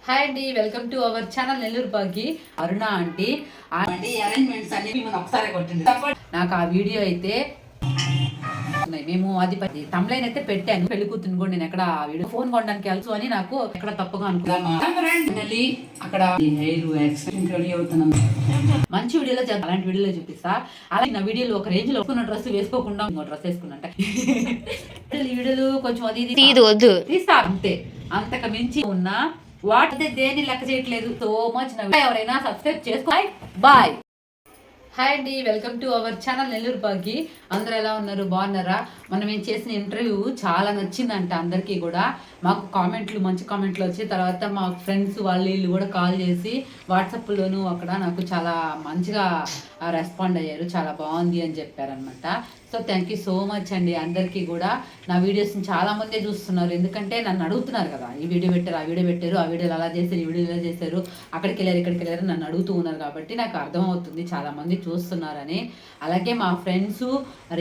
Hi అండి, welcome to our channel Nellore Bagi Aruna aunty. Arrangements అన్ని మనం ఒకసారి కొట్టండి. నాకు ఆ వీడియో అయితే మేము అది తమ్లైన్ అయితే పెట్టాను. పెళ్లి కూతురు కూడా నేను ఎక్కడ వీడియో ఫోన్ కొనడానికి వెళ్తూ అని నాకు ఎక్కడ తప్పుగా అనుకున్నాను. అక్కడ రెడీ అవుతున్నాం. మంచి వీడియోలో చేద్దాం, అలాంటి వీడియోలో చూపిస్తా. అలాగే నా వీడియోలో ఒక రేంజ్ లో డ్రెస్ వేసుకోకుండా ఇంకో డ్రెస్ వేసుకున్నట్ట ఈ వీడియోలు కొంచెం అది తీస్తా అంతే. అంతకు మించి ఉన్న వాటితే దేన్ని లెక్క చేయట్లేదు. సో మచ్ ఎవరైనా సబ్స్క్రైబ్ చేసుకో. బాయ్. హాయ్ అండి, welcome to our channel Nellore బాగి. అందరూ ఎలా ఉన్నారు, బాగున్నారా? మనం ఏం చేసిన ఇంటర్వ్యూ చాలా నచ్చిందంట అందరికీ కూడా. మాకు కామెంట్లు, మంచి కామెంట్లు వచ్చి తర్వాత మా ఫ్రెండ్స్ వాళ్ళు వీళ్ళు కూడా కాల్ చేసి వాట్సాప్లోనూ అక్కడ నాకు చాలా మంచిగా రెస్పాండ్ అయ్యారు. చాలా బాగుంది అని చెప్పారనమాట. So thank you so much అండి అందరికీ కూడా. నా వీడియోస్ని చాలామందే చూస్తున్నారు, ఎందుకంటే నన్ను అడుగుతున్నారు కదా, ఈ వీడియో పెట్టారు, ఆ వీడియో పెట్టారు, ఆ వీడియోలు అలా చేశారు, ఈ వీడియో ఇలా చేశారు, అక్కడికి వెళ్ళారు, ఇక్కడికి వెళ్ళారు నన్ను అడుగుతూ ఉన్నారు. కాబట్టి నాకు అర్థమవుతుంది చాలామంది చూస్తున్నారని. అలాగే మా ఫ్రెండ్స్,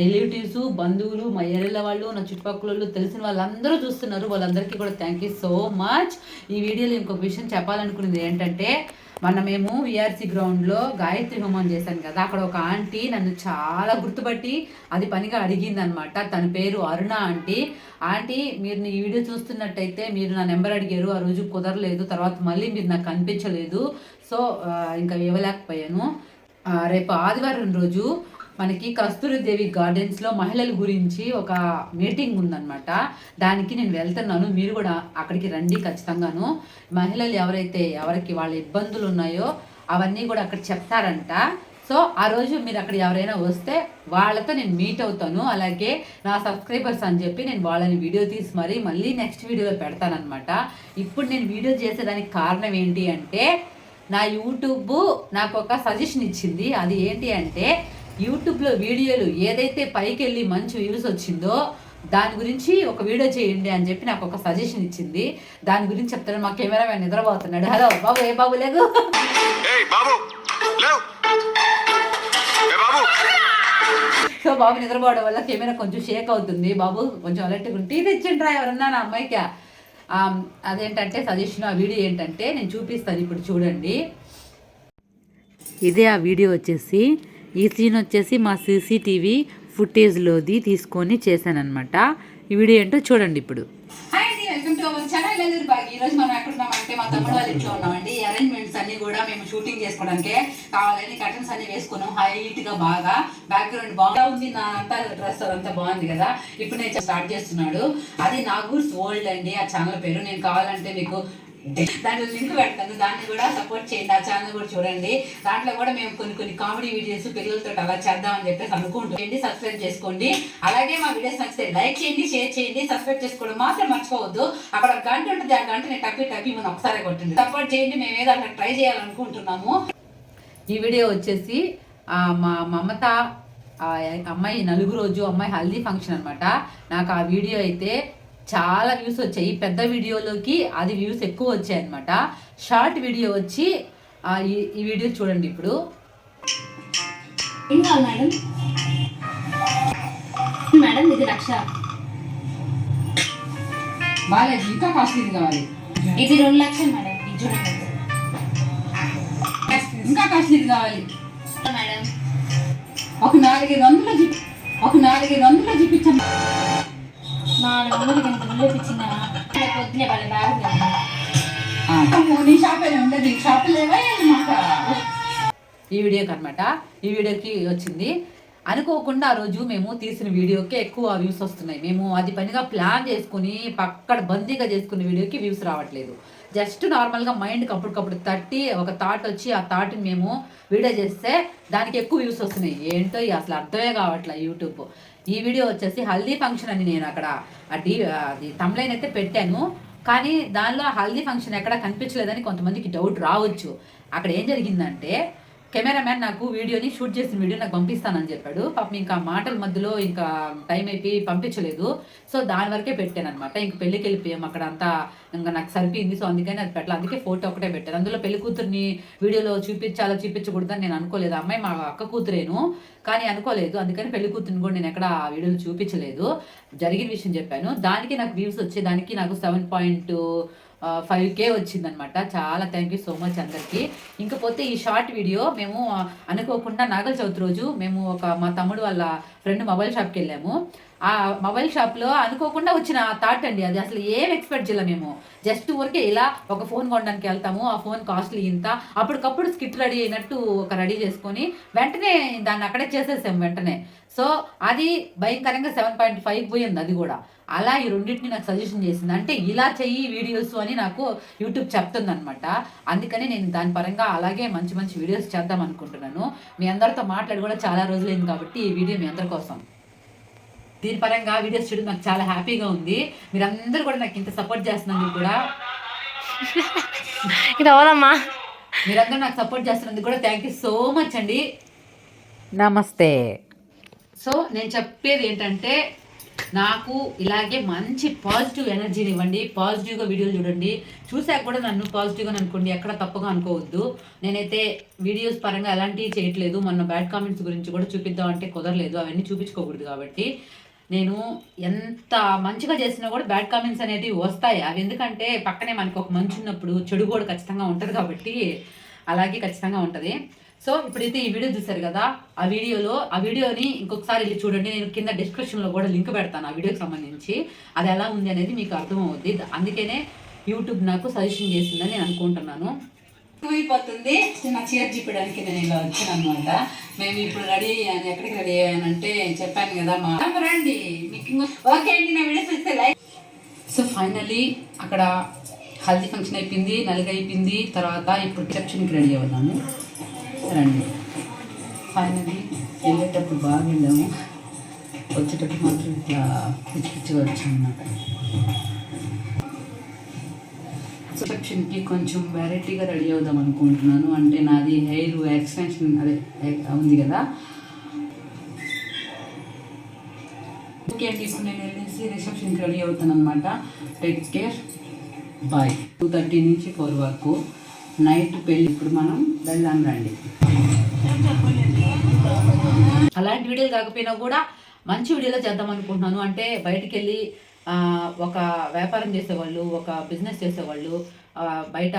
రిలేటివ్స్, బంధువులు, మా ఏరియాల వాళ్ళు, నా చుట్టుపక్కల వాళ్ళు, తెలిసిన వాళ్ళందరూ చూస్తున్నారు. వాళ్ళందరికీ కూడా థ్యాంక్ యూ సో మచ్. ఈ వీడియోలో ఇంకొక విషయం చెప్పాలనుకునేది ఏంటంటే, మేము విఆర్సీ గ్రౌండ్లో గాయత్రి హోమం చేశాను కదా, అక్కడ ఒక ఆంటీ నన్ను చాలా గుర్తుపట్టి అది పనిగా అడిగిందనమాట. తన పేరు అరుణ ఆంటీ. ఆంటీ, మీరు ఈ వీడియో చూస్తున్నట్టయితే మీరు నా నెంబర్ అడిగారు, ఆ రోజు కుదరలేదు, తర్వాత మళ్ళీ మీరు నాకు కనిపించలేదు, సో ఇంకా ఇవ్వలేకపోయాను. రేపు ఆదివారం రోజు మనకి కస్తూరిదేవి గార్డెన్స్లో మహిళల గురించి ఒక మీటింగ్ ఉందన్నమాట. దానికి నేను వెళ్తున్నాను, మీరు కూడా అక్కడికి రండి ఖచ్చితంగాను. మహిళలు ఎవరికి వాళ్ళ ఇబ్బందులు ఉన్నాయో అవన్నీ కూడా అక్కడ చెప్తారంట. సో ఆ రోజు మీరు అక్కడ ఎవరైనా వస్తే వాళ్ళతో నేను మీట్ అవుతాను. అలాగే నా సబ్స్క్రైబర్స్ అని చెప్పి నేను వాళ్ళని వీడియో తీసి మళ్ళీ నెక్స్ట్ వీడియోలో పెడతానమాట. ఇప్పుడు నేను వీడియో చేసేదానికి కారణం ఏంటి అంటే, నా యూట్యూబ్ నాకు ఒక సజెషన్ ఇచ్చింది. అది ఏంటి అంటే, యూట్యూబ్లో వీడియోలు ఏదైతే పైకి వెళ్ళి మంచి వ్యూస్ వచ్చిందో దాని గురించి ఒక వీడియో చేయండి అని చెప్పి నాకు ఒక సజెషన్ ఇచ్చింది. దాని గురించి చెప్తాను. మా కెమెరామెన్ నిద్రపోతున్నాడు. హలో బాబు, ఏ బాబు లేదు. సో బాబు నిద్రపోవడం వల్ల కెమెరా కొంచెం షేక్ అవుతుంది. బాబు కొంచెం అలర్ట్గా టీ తెచ్చిండ్రా ఎవరన్నా నా అమ్మాయికి. అదేంటంటే సజెషన్, ఆ వీడియో ఏంటంటే నేను చూపిస్తాను ఇప్పుడు చూడండి. ఇదే ఆ వీడియో వచ్చేసి, ఈ సీన్ వచ్చేసి మా సీసీటీవీ ఫుటేజ్లోది తీసుకొని చేశానమాట. ఈ వీడియో ఏంటో చూడండి ఇప్పుడు. హాయ్ అండి, welcome to our channel Nellore బాగి. ఈరోజు మనం ఎక్కడ ఉన్నామంటే మా తమ్ముడు వాళ్ళ ఇంట్లో ఉన్నామండి. ఈ అరేంజ్మెంట్స్ అన్ని కూడా మేము షూటింగ్ చేసుకోవడానికి కావాలని కర్టన్స్ అన్ని వేసుకున్నాం. హైట్ గా బాగా బ్యాక్గ్రౌండ్ బాగా ఉంది. నా అంతా డ్రెస్ అంతా బాగుంది కదా. ఇప్పుడు నేను స్టార్ట్ చేస్తున్నాడు. అది నాగూర్స్ వరల్డ్ అండి ఆ ఛానల్ పేరు. నేను కావాలంటే మీకు దాంట్లో లింక్ పెడతాను, దాన్ని కూడా సపోర్ట్ చేయండి. ఆ ఛానల్ కూడా చూడండి. దాంట్లో కూడా మేము కొన్ని కామెడీ వీడియోస్ పిల్లలతో అలా చేద్దామని చెప్పేసి అనుకుంటుంది. సబ్స్క్రైబ్ చేసుకోండి. అలాగే మా వీడియోస్ నచ్చితే లైక్ చేయండి, షేర్ చేయండి, సబ్స్క్రైబ్ చేసుకోవడం మాత్రం మర్చిపోవద్దు. అక్కడ గంట ఉంటుంది, ఆ గంటని టప్పి మనం ఒకసారి కొట్టింది. సపోర్ట్ చేయండి. మేము ఏదో అట్లా ట్రై చేయాలనుకుంటున్నాము. ఈ వీడియో వచ్చేసి మా మమత అమ్మాయి నలుగు రోజు అమ్మాయి హల్దీ ఫంక్షన్ అనమాట. నాకు ఆ వీడియో అయితే చాలా వ్యూస్ వచ్చాయి. పెద్ద వీడియోలోకి అది వ్యూస్ ఎక్కువ వచ్చాయి అనమాట. షార్ట్ వీడియో వచ్చి ఈ వీడియో చూడండి ఇప్పుడు. మేడం ఇది లక్ష బాగాలేదు, ఇంకా కాస్ట్లీ కావాలి. ఇది 2 లక్షలు మేడం. ఇది చూడండి, ఇంకా కాస్ట్లీ కావాలి మేడం. ఒక 400 చూపించండి. 400 చూపించిన పొద్దునే వాళ్ళ బ్యాగ్ నీ షాప్ ఉండదు. షాప్ లేవా ఈ వీడియోకి అనమాట. ఈ వీడియోకి వచ్చింది అనుకోకుండా. ఆ రోజు మేము తీసిన వీడియోకి ఎక్కువ వ్యూస్ వస్తున్నాయి. మేము అది పనిగా ప్లాన్ చేసుకుని పక్కడ బందీగా చేసుకునే వీడియోకి వ్యూస్ రావట్లేదు. జస్ట్ నార్మల్గా మైండ్కి అప్పటికప్పుడు తట్టి ఒక థాట్ వచ్చి ఆ థాట్ని మేము వీడియో చేస్తే దానికి ఎక్కువ వ్యూస్ వస్తున్నాయి. ఏంటో అసలు అర్థమే కావట్లే యూట్యూబ్. ఈ వీడియో వచ్చేసి హల్దీ ఫంక్షన్ అని నేను అక్కడ అది తమ్లైన్ అయితే పెట్టాను, కానీ దానిలో హల్దీ ఫంక్షన్ ఎక్కడ కనిపించలేదని కొంతమందికి డౌట్ రావచ్చు. అక్కడ ఏం జరిగిందంటే, కెమెరామ్యాన్ నాకు వీడియోని షూట్ చేసిన వీడియో నాకు పంపిస్తానని చెప్పాడు. పాపం ఇంకా మాటల మధ్యలో ఇంకా టైం అయిపోయి పంపించలేదు. సో దాని వరకే పెట్టాను అనమాట. ఇంక పెళ్ళికి వెళ్ళిపోయాం, అక్కడ అంతా ఇంకా నాకు సరిపోయింది. సో అందుకని అది పెట్టాలి. అందుకే ఫోటో ఒకటే పెట్టాను. అందులో పెళ్లి కూతుర్ని వీడియోలో చూపించకూడదని నేను అనుకోలేదు. అమ్మాయి మా అక్క కూతురేను, కానీ అనుకోలేదు. అందుకని పెళ్లి కూతుర్ని కూడా నేను ఎక్కడ వీడియోలో చూపించలేదు. జరిగిన విషయం చెప్పాను. దానికి నాకు వ్యూస్ వచ్చేదానికి నాకు 7.1 5K వచ్చిందనమాట. చాలా థ్యాంక్ యూ సో మచ్ అందరికీ. ఇంకపోతే ఈ షార్ట్ వీడియో మేము అనుకోకుండా నాగల చవితి రోజు మేము మా తమ్ముడు వాళ్ళ ఫ్రెండ్ మొబైల్ షాప్కి వెళ్ళాము. ఆ మొబైల్ షాప్లో అనుకోకుండా వచ్చిన థాట్ అండి అది. అసలు ఏం ఎక్స్పెక్ట్ చేయాలి మేము. జస్ట్ ఊరికే ఇలా ఒక ఫోన్ కొనడానికి వెళ్తాము, ఆ ఫోన్ కాస్ట్లీ ఇంత, అప్పటికప్పుడు స్కిట్ రెడీ అయినట్టు ఒక రెడీ చేసుకొని వెంటనే దాన్ని అక్కడే చేసేసాం వెంటనే. సో అది భయంకరంగా 7.5 పోయింది అది కూడా. అలా ఈ రెండింటిని నాకు సజెషన్ చేసింది. అంటే ఇలా చెయ్యి వీడియోస్ అని నాకు యూట్యూబ్ చెప్తుంది అనమాట. అందుకని నేను దాని పరంగా అలాగే మంచి మంచి వీడియోస్ చేద్దాం అనుకుంటున్నాను. మీ అందరితో మాట్లాడి కూడా చాలా రోజులైంది కాబట్టి ఈ వీడియో మీ అందరి కోసం. దీని పరంగా వీడియోస్ చేయడం నాకు చాలా హ్యాపీగా ఉంది. మీరందరూ కూడా నాకు ఇంత సపోర్ట్ చేస్తున్నందుకు కూడా మీరందరూ నాకు సపోర్ట్ చేస్తున్నందుకు కూడా థ్యాంక్ యూ సో మచ్ అండి. నమస్తే. సో నేను చెప్పేది ఏంటంటే నాకు ఇలాగే మంచి పాజిటివ్ ఎనర్జీని ఇవ్వండి, పాజిటివ్గా వీడియోలు చూడండి. చూసాక కూడా నన్ను పాజిటివ్గా అనుకోండి, ఎక్కడ తప్పుగా అనుకోవద్దు. నేనైతే వీడియోస్ పరంగా ఎలాంటివి చేయట్లేదు. మొన్న బ్యాడ్ కామెంట్స్ గురించి కూడా చూపిద్దాం అంటే కుదరలేదు, అవన్నీ చూపించుకోకూడదు. కాబట్టి నేను ఎంత మంచిగా చేసినా కూడా బ్యాడ్ కామెంట్స్ అనేటివి వస్తాయి. అవి ఎందుకంటే పక్కనే మనకు ఒక మంచి ఉన్నప్పుడు చెడు కూడా ఖచ్చితంగా ఉంటుంది కాబట్టి అలాగే ఖచ్చితంగా ఉంటుంది. సో ఇప్పుడైతే ఈ వీడియో చూసారు కదా, ఆ వీడియోని ఇంకొకసారి వెళ్ళి చూడండి. నేను కింద డిస్క్రిప్షన్లో కూడా లింక్ పెడతాను ఆ వీడియోకి సంబంధించి. అది ఎలా ఉంది అనేది మీకు అర్థమవుద్ది. అందుకనే యూట్యూబ్ నాకు సజెషన్ చేసిందని నేను అనుకుంటున్నాను. అయిపోతుంది నా చీర చూపడానికి నేను ఇలా వచ్చాను అనమాట. మేము ఇప్పుడు రెడీ అయ్యాను. ఎక్కడికి రెడీ అయ్యానంటే చెప్పాను కదా మా రండి మీకు. ఓకే అండి, నా వీడియోస్ వస్తే లైక్. సో ఫైనలీ అక్కడ హల్దీ ఫంక్షన్ అయిపోయింది, నలుగు అయిపోయింది. తర్వాత ఇప్పుడు రిసెప్షన్కి రెడీ అవుతాము. రండి. ఫైనలీ వెళ్ళేటప్పుడు బాగా వెళ్ళాము, వచ్చేటప్పుడు మాత్రం ఇట్లా పిచ్చి పిచ్చిగా వచ్చాము అన్నమాట. రిసెప్షన్కి కొంచెం వెరైటీగా రెడీ అవుదాం అనుకుంటున్నాను. అంటే నాది హెయిర్ ఎక్స్టెన్షన్ అదే ఉంది కదా. ఓకే అండి, ఇప్పుడు నేను వెళ్ళేసి రిసెప్షన్కి రెడీ అవుతాను అనమాట. Take care, bye. 2:30 నుంచి 4 వరకు నైట్ పెళ్ళి. ఇప్పుడు మనం వెళ్దాం రండి. అలాంటి వీడియోలు కాకపోయినా కూడా మంచి వీడియోలో చేద్దాం అనుకుంటున్నాను. అంటే బయటికి వెళ్ళి ఒక వ్యాపారం చేసేవాళ్ళు, ఒక బిజినెస్ చేసేవాళ్ళు, బయట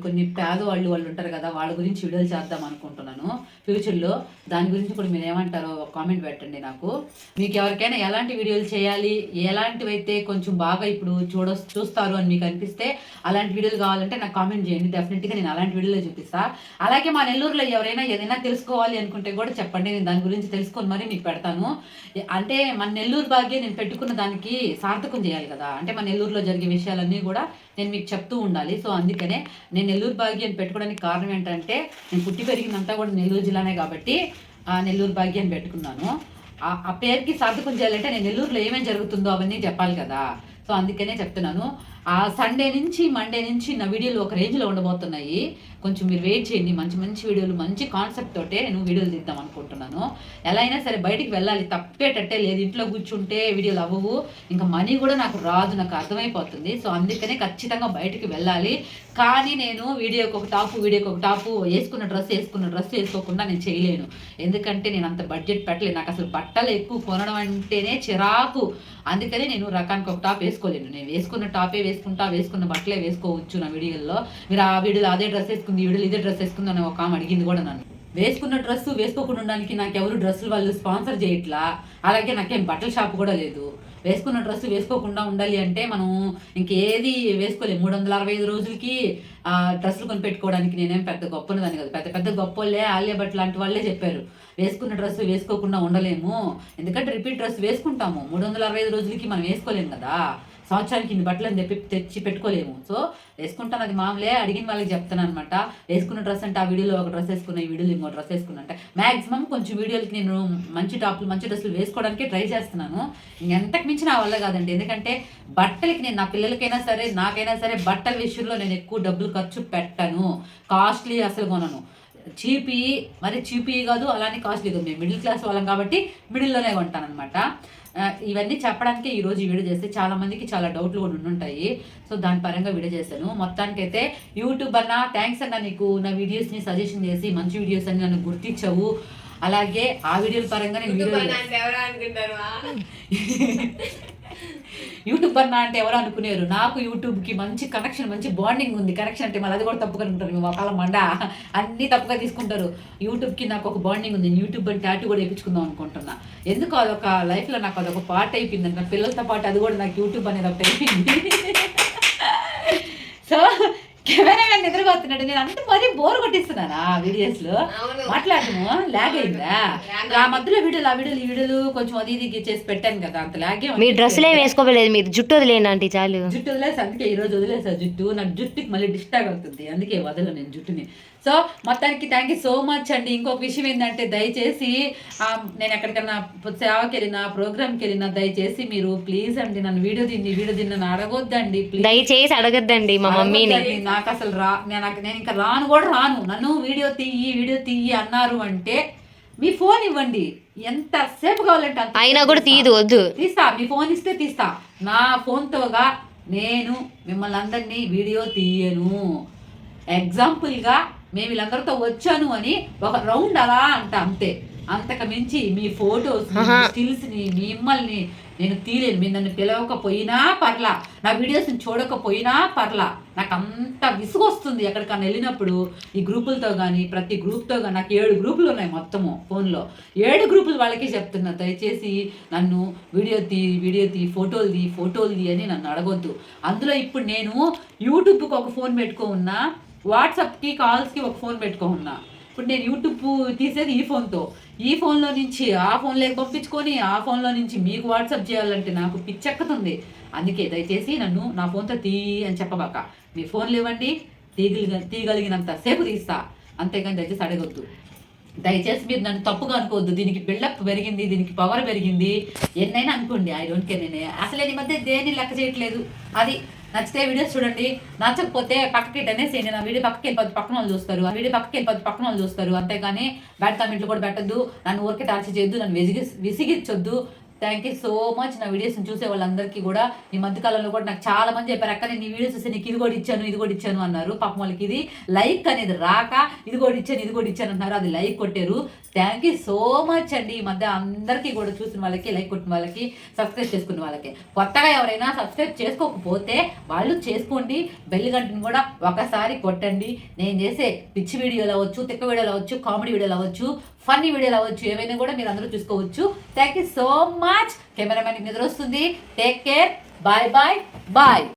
కొన్ని పేదవాళ్ళు ఉంటారు కదా, వాళ్ళ గురించి వీడియోలు చేద్దాం అనుకుంటున్నాను ఫ్యూచర్లో. దాని గురించి కూడా మీరు ఏమంటారో కామెంట్ పెట్టండి నాకు. మీకు ఎవరికైనా ఎలాంటి వీడియోలు చేయాలి, ఎలాంటివి అయితే కొంచెం బాగా ఇప్పుడు చూస్తారు అని మీకు అనిపిస్తే అలాంటి వీడియోలు కావాలంటే నాకు కామెంట్ చేయండి. డెఫినెట్గా నేను అలాంటి వీడియోలో చూపిస్తాను. అలాగే మా నెల్లూరులో ఎవరైనా ఏదైనా తెలుసుకోవాలి అనుకుంటే కూడా చెప్పండి, నేను దాని గురించి తెలుసుకొని మరి మీకు పెడతాను. అంటే మన నెల్లూరు భాగ్యం నేను పెట్టుకున్న దానికి సార్థకం చేయాలి కదా. అంటే మన నెల్లూరులో జరిగే విషయాలన్నీ కూడా నేను మీకు చెప్తూ ఉండాలి. సో అందుకనే నేను నెల్లూరు భాగ్యాన్ని పెట్టుకోవడానికి కారణం ఏంటంటే నేను పుట్టి పెరిగినంతా కూడా నెల్లూరు జిల్లానే కాబట్టి నెల్లూరు భాగ్యాన్ని పెట్టుకున్నాను. ఆ పేరుకి సార్థకం చేయాలంటే నేను నెల్లూరులో ఏమేమి జరుగుతుందో అవన్నీ చెప్పాలి కదా. సో అందుకనే చెప్తున్నాను. ఆ సండే నుంచి మండే నుంచి నా వీడియోలు ఒక రేంజ్లో ఉండబోతున్నాయి. కొంచెం మీరు వెయిట్ చేయండి. మంచి మంచి వీడియోలు, మంచి కాన్సెప్ట్ తోటే నేను వీడియోలు తీద్దాం అనుకుంటున్నాను. ఎలా అయినా సరే బయటికి వెళ్ళాలి, తప్పేటట్టే లేదు. ఇంట్లో కూర్చుంటే వీడియోలు అవ్వవు, ఇంకా మనీ కూడా నాకు రాదు, నాకు అర్థమైపోతుంది. సో అందుకనే ఖచ్చితంగా బయటికి వెళ్ళాలి. కానీ నేను వీడియోకి ఒక టాపు వేసుకున్న డ్రెస్ వేసుకోకుండా నేను చేయలేను. ఎందుకంటే నేను అంత బడ్జెట్ పెట్టలేను. నాకు అసలు బట్టలు ఎక్కువ కొనడం అంటేనే చిరాకు. అందుకని నేను రకానికి ఒక టాప్ వేసుకోలేను. నేను వేసుకున్న టాపే వేసుకున్న బట్టలే వేసుకోవచ్చు నా వీడియోలో. మీరు ఆ వీడియోలో అదే డ్రెస్ వేసుకుంది, ఈ వీడియోలో ఇదే డ్రెస్ వేసుకుంది అని ఒక ఆమె అడిగింది కూడా నన్ను. వేసుకున్న డ్రెస్ వేసుకోకుండా ఉండడానికి నాకు ఎవరు డ్రెస్సులు వాళ్ళు స్పాన్సర్ చేయట్లా. అలాగే నాకేం బట్టల షాప్ కూడా లేదు. వేసుకున్న డ్రెస్ వేసుకోకుండా ఉండాలి అంటే మనం ఇంకేది వేసుకోలేము. 365 రోజులకి డ్రెస్సులు కొని పెట్టుకోవడానికి నేనేం పెద్ద గొప్పనదాన్ని కాదు. పెద్ద గొప్ప వాళ్ళే, ఆలియా భట్ లాంటి వాళ్ళే చెప్పారు వేసుకున్న డ్రెస్ వేసుకోకుండా ఉండలేము. ఎందుకంటే రిపీట్ డ్రెస్ వేసుకుంటాము, 365 రోజులకి మనం వేసుకోలేము కదా. సంవత్సరానికి ఇన్ని బట్టలు తెచ్చి పెట్టుకోలేము. సో వేసుకుంటాను, అది మామూలే. అడిగిన వాళ్ళకి చెప్తాను అనమాట. వేసుకున్న డ్రెస్ అంటే ఆ వీడియోలో ఒక డ్రెస్ వేసుకున్నా, ఈ వీడియోలో ఇంకో డ్రెస్ వేసుకున్నా అంటే మ్యాక్సిమం కొంచెం వీడియోలకి నేను మంచి టాప్లు, మంచి డ్రెస్సులు వేసుకోవడానికి ట్రై చేస్తున్నాను. ఎంతకు మించి నా వల్ల కాదండి. ఎందుకంటే బట్టలకి నేను నా పిల్లలకైనా సరే నాకైనా సరే బట్టల విషయంలో నేను ఎక్కువ డబ్బులు ఖర్చు పెట్టను. కాస్ట్లీ అసలు కొనను. చీపీ కాదు, అలానే కాస్ట్లీ కాదు. మేము మిడిల్ క్లాస్ వాళ్ళం కాబట్టి మిడిల్లోనే కొంటాను అనమాట. ఇవన్నీ చెప్పడానికి ఈరోజు ఈ వీడియో చేస్తే చాలా మందికి చాలా డౌట్లు కూడా ఉండుంటాయి. సో దాని పరంగా వీడియో చేశాను. మొత్తానికైతే యూట్యూబ్ అన్నా థ్యాంక్స్ అన్న, నీకు నా వీడియోస్ని సజెషన్ చేసి మంచి వీడియోస్ అని నన్ను గుర్తించవు. అలాగే ఆ వీడియోల పరంగా నేను యూట్యూబ్ అన్నా అంటే ఎవరు అనుకునేరు, నాకు యూట్యూబ్కి మంచి కనెక్షన్, మంచి బాండింగ్ ఉంది. కనెక్షన్ అంటే మళ్ళీ అది కూడా తప్పుగా అనుకుంటారు, మీ మొక్కల మండ అన్నీ తప్పుగా తీసుకుంటారు. యూట్యూబ్కి నాకు ఒక బాండింగ్ ఉంది. యూట్యూబ్ అని టాటూ కూడా వేయించుకుందాం అనుకుంటున్నా. ఎందుకు అదొక లైఫ్లో నాకు అదొక పార్ట్ అయిపోయింది. నా పిల్లలతో పాటు అది కూడా నాకు యూట్యూబ్ అనేది ఒకటి అయిపోయింది. సో కెమెరామెన్ నిద్రపోతున్నాడు, నేను అంత మరీ బోర్ కొట్టిస్తున్నానా వీడియోస్ లో మాట్లాడము, లాగ్ అయిందా? ఆ మధ్యలో వీడియోలు, ఆ వీడియోలు, ఈ వీడియోలు కొంచెం అది ఇది చేసి పెట్టాను కదా, అంత లాగే. మీ డ్రెస్సులే వేసుకోలేదు, మీరు జుట్టు వదిలేండి ఆంటీ చాలు. జుట్టు వదిలేసి అందుకే ఈ రోజు వదిలేసా జుట్టు. నాకు జుట్టుకి మళ్ళీ డిస్టర్బ్ అవుతుంది, అందుకే వదలను నేను జుట్టుని. సో మొత్తానికి థ్యాంక్ యూ సో మచ్ అండి. ఇంకొక విషయం ఏంటంటే, దయచేసి నేను ఎక్కడికన్నా సేవకి వెళ్ళినా, ప్రోగ్రామ్కి వెళ్ళినా, దయచేసి మీరు ప్లీజ్ అండి నన్ను వీడియో తిని అడగొద్దండి, దయచేసి అడగద్దండి మా మమ్మీని. నాకు అసలు నేను ఇంకా రాను కూడా రాను. నన్ను వీడియో తీయి అన్నారు అంటే మీ ఫోన్ ఇవ్వండి, ఎంత సేపు కావాలంటే అంత అయినా కూడా తీయదు, వద్దు. తీస్తా, మీ ఫోన్ ఇస్తే తీస్తా. నా ఫోన్తోగా నేను మిమ్మల్ని అందరినీ వీడియో తీయను. ఎగ్జాంపుల్గా మేము వీళ్ళందరితో వచ్చాను అని ఒక రౌండ్ అలా అంతే. అంతకు మించి మీ ఫొటోస్, స్టిల్స్ని, మిమ్మల్ని నేను తీయలేను. మీరు నన్ను పిలవకపోయినా పర్లా, నా వీడియోస్ని చూడకపోయినా పర్లా, నాకు అంత విసుగు వస్తుంది ఎక్కడికన్నా వెళ్ళినప్పుడు. ఈ గ్రూపులతో కానీ, ప్రతి గ్రూప్తో కానీ, నాకు 7 గ్రూపులు ఉన్నాయి మొత్తము ఫోన్లో. 7 గ్రూపులు వాళ్ళకి చెప్తున్నా, దయచేసి నన్ను వీడియో తీ, ఫోటోలు తీ అని నన్ను అడగొద్దు. అందులో ఇప్పుడు నేను యూట్యూబ్కి ఒక ఫోన్ పెట్టుకో ఉన్నా, వాట్సాప్కి కాల్స్కి ఒక ఫోన్ పెట్టుకో ఉన్నా. ఇప్పుడు నేను యూట్యూబ్ తీసేది ఈ ఫోన్తో, ఈ ఫోన్లో నుంచి ఆ ఫోన్లోకి పంపించుకొని, ఆ ఫోన్లో నుంచి మీకు వాట్సాప్ చేయాలంటే నాకు పిచ్చెక్కుతుంది. అందుకే దయచేసి నన్ను నా ఫోన్తో అని చెప్పబాక. మీ ఫోన్లు ఇవ్వండి, తీయగలిగినంత సేపు తీస్తా, అంతేగాని దయచేసి అడగొద్దు. దయచేసి మీరు నన్ను తప్పుగా అనుకోవద్దు. దీనికి బిల్డప్ పెరిగింది, దీనికి పవర్ పెరిగింది, ఎన్నైనా అనుకోండి, ఐ డోంట్ కేర్. నేను అసలే ఈ మధ్య దేన్ని లెక్క చేయట్లేదు. అది నచ్చితే వీడియోస్ చూడండి, నచ్చకపోతే పక్కకి అనేసి నా వీడియో పక్కకి వెళ్ళిపోద్ది, పక్కన వాళ్ళు చూస్తారు. ఆ వీడియో పక్కకి వెళ్ళిపోద్ది, పక్కన వాళ్ళు చూస్తారు. అంతేగాని బ్యాడ్ కామెంట్లు కూడా పెట్టద్దు, నన్ను ఊరికే టార్చర్ చేయొద్దు, నన్ను విసిగించొద్దు. Thank you so much. నా వీడియోస్ని చూసే వాళ్ళందరికీ కూడా ఈ మధ్యకాలంలో కూడా నాకు చాలా మంది చెప్పారు, అక్క నేను ఈ వీడియోస్ చూసి నీకు ఇది కూడా ఇచ్చాను అన్నారు. పాపం వాళ్ళకి ఇది లైక్ అనేది రాక ఇది కూడా ఇచ్చాను అన్నారు, అది లైక్ కొట్టారు. థ్యాంక్ యూ సో మచ్ అండి. ఈ మధ్య అందరికీ కూడా చూసిన వాళ్ళకి, లైక్ కొట్టిన వాళ్ళకి, సబ్స్క్రైబ్ చేసుకున్న వాళ్ళకి. కొత్తగా ఎవరైనా సబ్స్క్రైబ్ చేసుకోకపోతే వాళ్ళు చేసుకోండి, బెల్ గంటను కూడా ఒకసారి కొట్టండి. నేను చేసే పిచ్చి వీడియోలు అవ్వచ్చు, తిక్క వీడియోలు అవ్వచ్చు, కామెడీ వీడియోలు అవ్వచ్చు, ఫన్నీ వీడియోలు అవ్వచ్చు, ఏవైనా కూడా మీరు అందరూ చూసుకోవచ్చు. Thank you so much. కెమెరామెన్కి నిద్ర వస్తుంది. Take care. బాయ్.